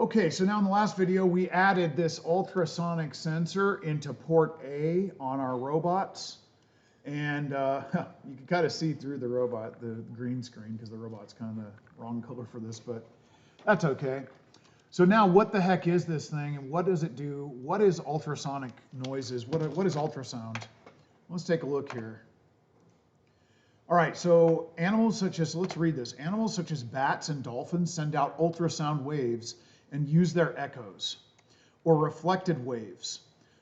Okay, so now in the last video, we added this ultrasonic sensor into port A on our robots. And you can kind of see through the robot, the green screen, because the robot's kind of the wrong color for this, but that's okay. So now what the heck is this thing and what does it do? What is ultrasonic noises? What is ultrasound? Let's take a look here. All right, so animals such as, let's read this. Animals such as bats and dolphins send out ultrasound waves and use their echoes or reflected waves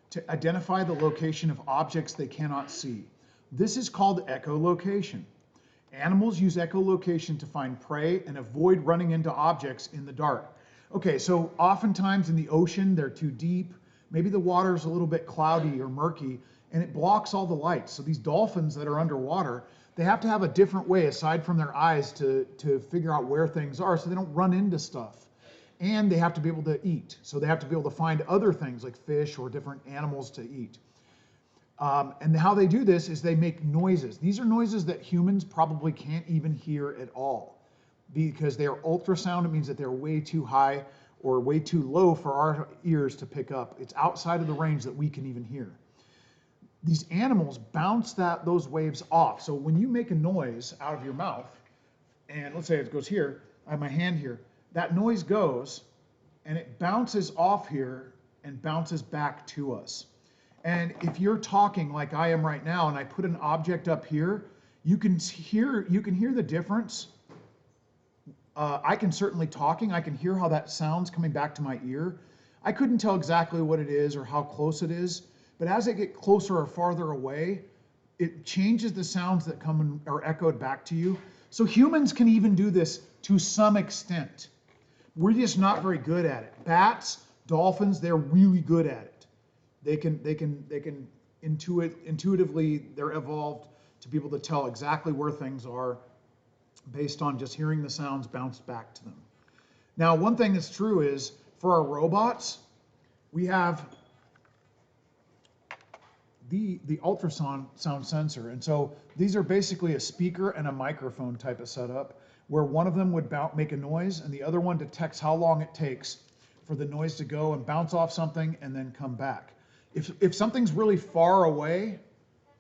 to identify the location of objects they cannot see. This is called echolocation. Animals use echolocation to find prey and avoid running into objects in the dark. Okay, so oftentimes in the ocean, they're too deep. Maybe the water's a little bit cloudy or murky, and it blocks all the lights. So these dolphins that are underwater, they have to have a different way aside from their eyes to figure out where things are so they don't run into stuff. And they have to be able to eat. So they have to be able to find other things like fish or different animals to eat. And how they do this is they make noises. These are noises that humans probably can't even hear at all because they are ultrasound. It means that they're way too high or way too low for our ears to pick up. It's outside of the range that we can even hear. These animals bounce those waves off. So when you make a noise out of your mouth, and let's say it goes here, I have my hand here, that noise goes and it bounces off here and bounces back to us. And if you're talking like I am right now and I put an object up here, you can hear the difference. I can certainly talking, I can hear how that sounds coming back to my ear. I couldn't tell exactly what it is or how close it is, but as I get closer or farther away, it changes the sounds that come and are echoed back to you. So humans can even do this to some extent. We're just not very good at it. Bats, dolphins, they're really good at it. They can intuitively, they're evolved to be able to tell exactly where things are based on just hearing the sounds bounce back to them. Now, one thing that's true is for our robots, we have the ultrasound sensor. And so these are basically a speaker and a microphone type of setup where one of them would make a noise and the other one detects how long it takes for the noise to go and bounce off something and then come back. If something's really far away,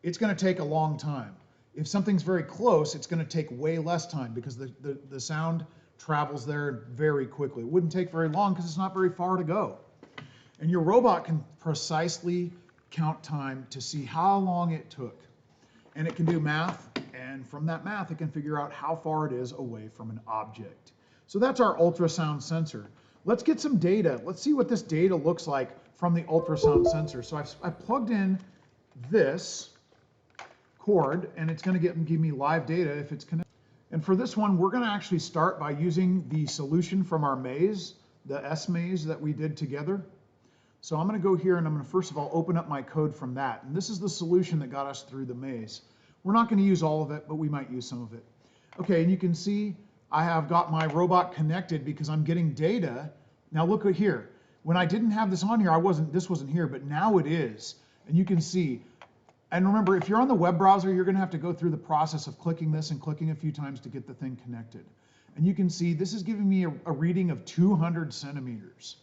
it's going to take a long time. If something's very close, it's going to take way less time because the sound travels there very quickly. It wouldn't take very long because it's not very far to go. And your robot can precisely count time to see how long it took. And it can do math, and from that math, it can figure out how far it is away from an object. So that's our ultrasound sensor. Let's get some data. Let's see what this data looks like from the ultrasound sensor. So I've plugged in this cord, and it's going to give me live data if it's connected. And for this one, we're going to actually start by using the solution from our maze, the S maze that we did together. So I'm going to go here and I'm going to first of all open up my code from that. And this is the solution that got us through the maze. We're not going to use all of it, but we might use some of it. Okay, and you can see I have got my robot connected because I'm getting data. Now look at here. When I didn't have this on here, this wasn't here, but now it is. And you can see. And remember, if you're on the web browser, you're going to have to go through the process of clicking this and clicking a few times to get the thing connected. And you can see this is giving me a reading of 200 centimeters.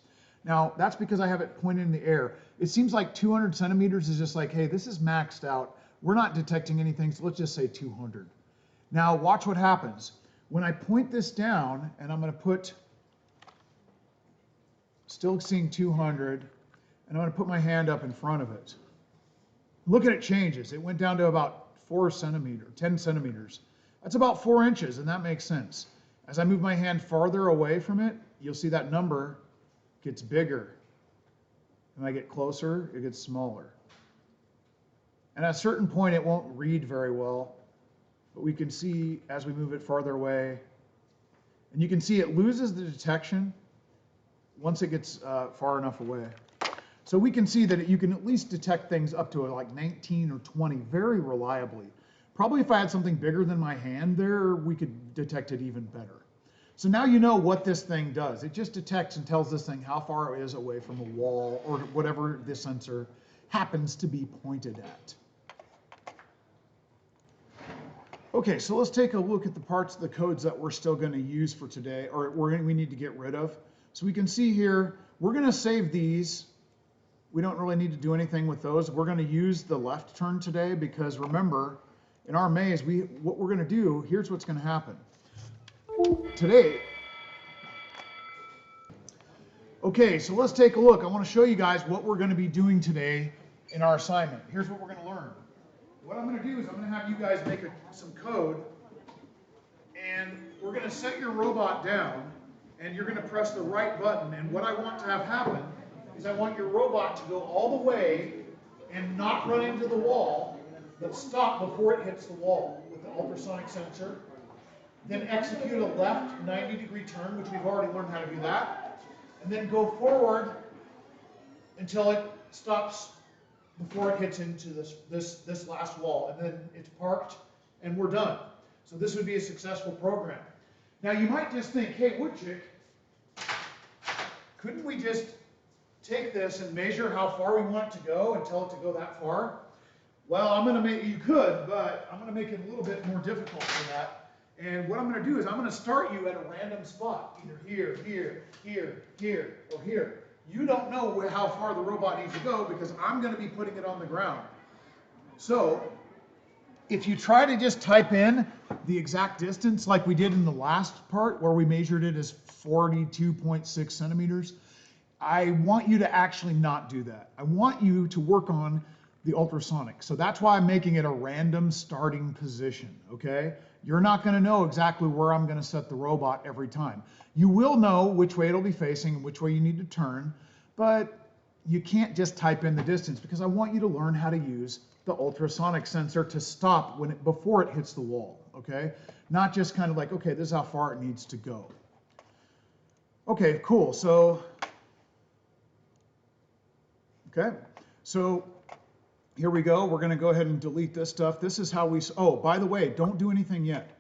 Now, that's because I have it pointed in the air. It seems like 200 centimeters is just like, hey, this is maxed out. We're not detecting anything, so let's just say 200. Now, watch what happens. When I point this down, and I'm going to put, still seeing 200, and I'm going to put my hand up in front of it. Look at it changes. It went down to about 10 centimeters. That's about 4 inches, and that makes sense. As I move my hand farther away from it, you'll see that number gets bigger. When I get closer, it gets smaller. And at a certain point, it won't read very well, but we can see as we move it farther away, and you can see it loses the detection once it gets far enough away. So we can see that you can at least detect things up to like 19 or 20 very reliably. Probably if I had something bigger than my hand there, we could detect it even better. So now you know what this thing does. It just detects and tells this thing how far it is away from a wall or whatever this sensor happens to be pointed at. Okay, so let's take a look at the parts of the codes that we're still going to use for today, or we need to get rid of. So we can see here, we're going to save these. We don't really need to do anything with those. We're going to use the left turn today because remember, in our maze, what we're going to do, here's what's going to happen. Today, okay, so let's take a look. I want to show you guys what we're going to be doing today in our assignment. Here's what we're going to learn. What I'm going to do is I'm going to have you guys make some code, and we're going to set your robot down, and you're going to press the right button. And what I want to have happen is I want your robot to go all the way and not run into the wall, but stop before it hits the wall with the ultrasonic sensor. Then execute a left 90-degree turn, which we've already learned how to do that. And then go forward until it stops before it hits into this last wall. And then it's parked and we're done. So this would be a successful program. Now you might just think, hey, Woodchick, couldn't we just take this and measure how far we want it to go and tell it to go that far? Well, you could, but I'm going to make it a little bit more difficult for that. And what I'm going to do is I'm going to start you at a random spot, either here, here, here, here, or here. You don't know how far the robot needs to go because I'm going to be putting it on the ground. So if you try to just type in the exact distance like we did in the last part where we measured it as 42.6 centimeters, I want you to actually not do that. I want you to work on the ultrasonic. So that's why I'm making it a random starting position, okay? You're not going to know exactly where I'm going to set the robot every time. You will know which way it'll be facing and which way you need to turn, but you can't just type in the distance because I want you to learn how to use the ultrasonic sensor to stop before it hits the wall, okay? Not just kind of like, okay, this is how far it needs to go. Okay, cool. So, okay, so here we go. We're going to go ahead and delete this stuff. This is how oh, by the way, don't do anything yet.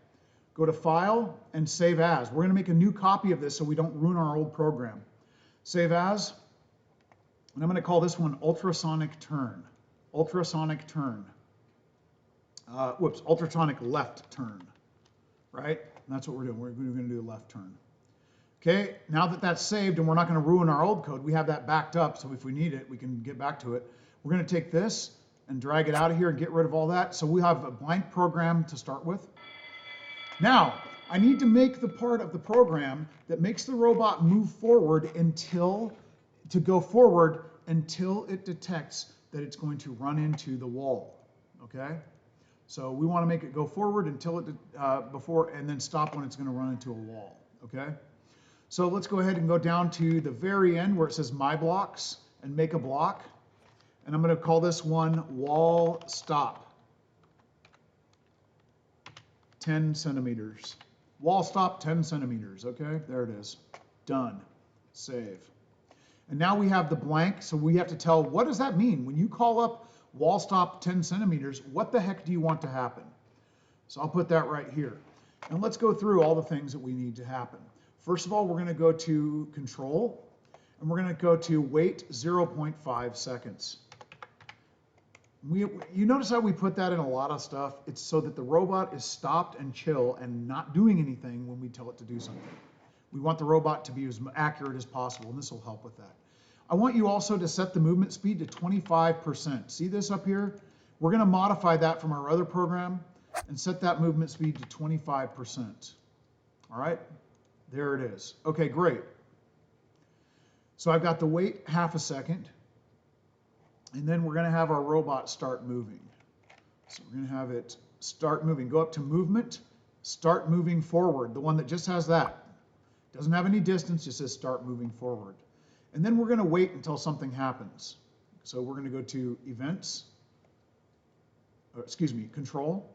Go to File and Save As. We're going to make a new copy of this so we don't ruin our old program. Save As. And I'm going to call this one Ultrasonic Turn. Ultrasonic Turn. Ultrasonic Left Turn. Right? And that's what we're doing. We're going to do a left turn. Okay, now that that's saved and we're not going to ruin our old code, we have that backed up, so if we need it, we can get back to it. We're going to take this and drag it out of here and get rid of all that. So we have a blank program to start with. Now, I need to make the part of the program that makes the robot move forward to go forward until it detects that it's going to run into the wall, okay? So we want to make it go forward until it, and then stop when it's going to run into a wall, okay? So let's go ahead and go down to the very end where it says My Blocks and make a block. And I'm going to call this one Wall Stop. 10 centimeters. Wall Stop 10 centimeters. Okay, there it is. Done. Save. And now we have the blank, so we have to tell, what does that mean? When you call up Wall Stop 10 centimeters, what the heck do you want to happen? So I'll put that right here. And let's go through all the things that we need to happen. First of all, we're going to go to Control, and we're going to go to Wait 0.5 seconds. You notice how we put that in a lot of stuff? It's so that the robot is stopped and chill and not doing anything when we tell it to do something. We want the robot to be as accurate as possible, and this will help with that. I want you also to set the movement speed to 25%. See this up here? We're going to modify that from our other program and set that movement speed to 25%. All right? There it is. Okay, great. So I've got the wait half a second. And then we're going to have our robot start moving. So we're going to have it start moving. Go up to Movement, Start Moving Forward, the one that just has that. Doesn't have any distance, just says Start Moving Forward. And then we're going to wait until something happens. So we're going to go to Events, Control,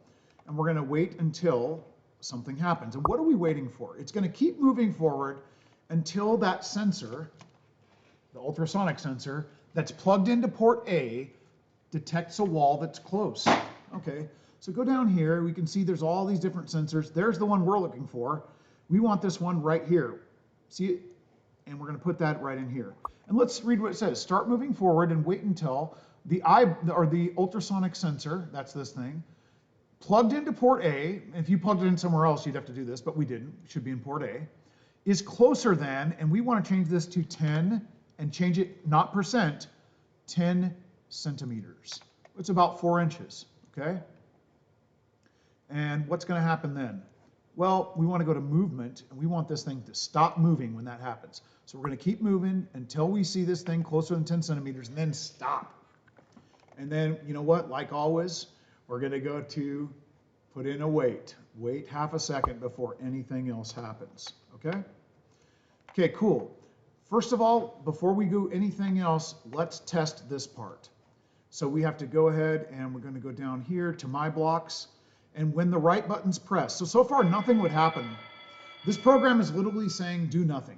and we're going to wait until something happens. And what are we waiting for? It's going to keep moving forward until that sensor, the ultrasonic sensor, that's plugged into port A detects a wall that's close. Okay, so go down here. We can see there's all these different sensors. There's the one we're looking for. We want this one right here. See it? And we're going to put that right in here. And let's read what it says. Start moving forward and wait until the ultrasonic sensor, that's this thing, plugged into port A. If you plugged it in somewhere else, you'd have to do this, but we didn't. It should be in port A. is closer than, and we want to change this to 10 and change it, not percent, 10 centimeters. It's about 4 inches, okay? And what's going to happen then? Well, we want to go to movement, and we want this thing to stop moving when that happens. So we're going to keep moving until we see this thing closer than 10 centimeters, and then stop. And then, you know what, like always, we're going to go to put in a wait. Wait half a second before anything else happens, okay? Okay, cool. First of all, before we do anything else, let's test this part. So we have to go ahead and we're going to go down here to My Blocks. And when the right button's pressed, so far nothing would happen. This program is literally saying do nothing.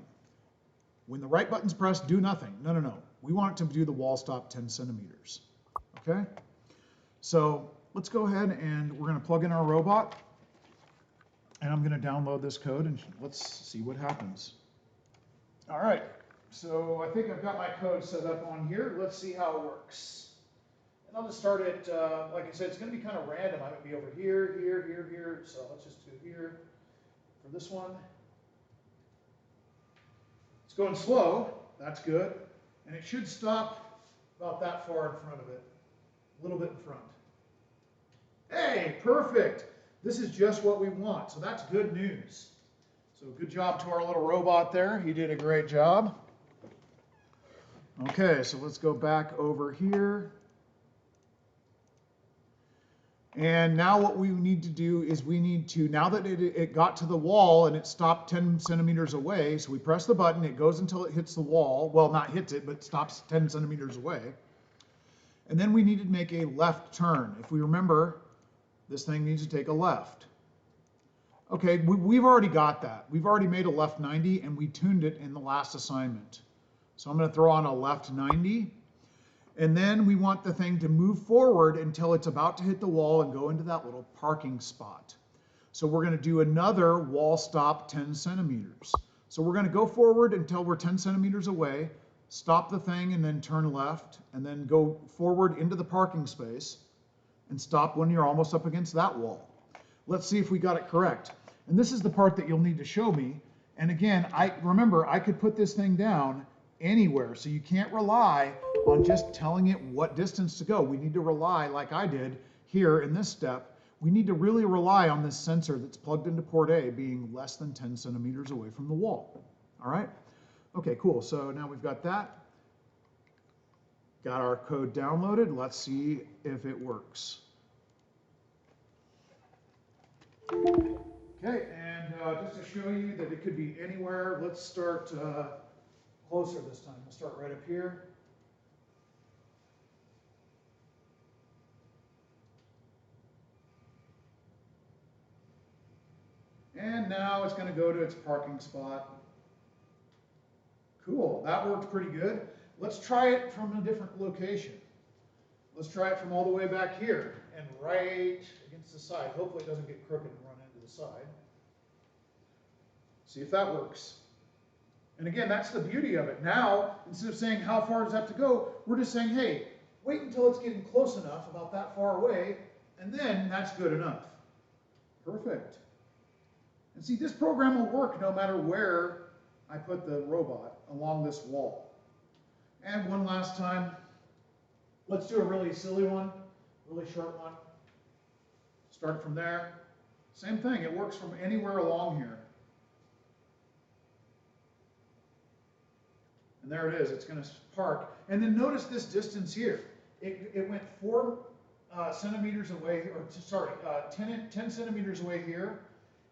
When the right button's pressed, do nothing. No, no, no. We want it to do the wall stop 10 centimeters. Okay? So let's go ahead and we're going to plug in our robot. And I'm going to download this code and let's see what happens. All right. So I think I've got my code set up on here. Let's see how it works. And I'll just start it, like I said, it's going to be kind of random. I might be over here, here, here, here. So let's just do here for this one. It's going slow. That's good. And it should stop about that far in front of it. A little bit in front. Hey, perfect. This is just what we want. So that's good news. So good job to our little robot there. He did a great job. Okay, so let's go back over here. And now what we need to do is we need to, now that it got to the wall and it stopped 10 centimeters away, so we press the button, it goes until it hits the wall. Well, not hits it, but stops 10 centimeters away. And then we need to make a left turn. If we remember, this thing needs to take a left. Okay, we've already got that. We've already made a left 90 and we tuned it in the last assignment. So I'm going to throw on a left 90. And then we want the thing to move forward until it's about to hit the wall and go into that little parking spot. So we're going to do another wall stop 10 centimeters. So we're going to go forward until we're 10 centimeters away, stop the thing and then turn left, and then go forward into the parking space and stop when you're almost up against that wall. Let's see if we got it correct. And this is the part that you'll need to show me. And again, remember, I could put this thing down anywhere, so you can't rely on just telling it what distance to go. We need to rely, like I did here in this step, we need to really rely on this sensor that's plugged into port A being less than 10 centimeters away from the wall. All right? Okay, cool. So now we've got that. Got our code downloaded. Let's see if it works. Okay, and just to show you that it could be anywhere, let's start closer this time. We'll start right up here. And now it's going to go to its parking spot. Cool, that worked pretty good. Let's try it from a different location. Let's try it from all the way back here and right against the side. Hopefully it doesn't get crooked and run into the side. See if that works. And again, that's the beauty of it. Now, instead of saying how far does that have to go, we're just saying, hey, wait until it's getting close enough, about that far away, and then that's good enough. Perfect. And see, this program will work no matter where I put the robot along this wall. And one last time, let's do a really silly one, really short one. Start from there. Same thing, it works from anywhere along here. And there it is, it's going to park. And then notice this distance here. It went 4 centimeters away, or sorry, 10 centimeters away here,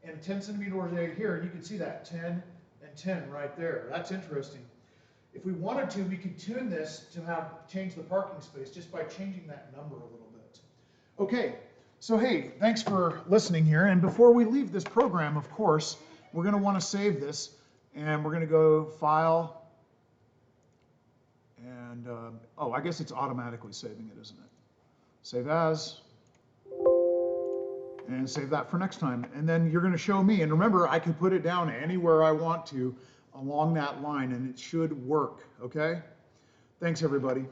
and 10 centimeters away here, and you can see that 10 and 10 right there. That's interesting. If we wanted to, we could tune this to change the parking space just by changing that number a little bit. Okay, so hey, thanks for listening here. And before we leave this program, of course, we're going to want to save this, and we're going to go File, and oh, I guess it's automatically saving it, isn't it? Save as. And save that for next time. And then you're going to show me. And remember, I can put it down anywhere I want to along that line, and it should work. Okay? Thanks, everybody.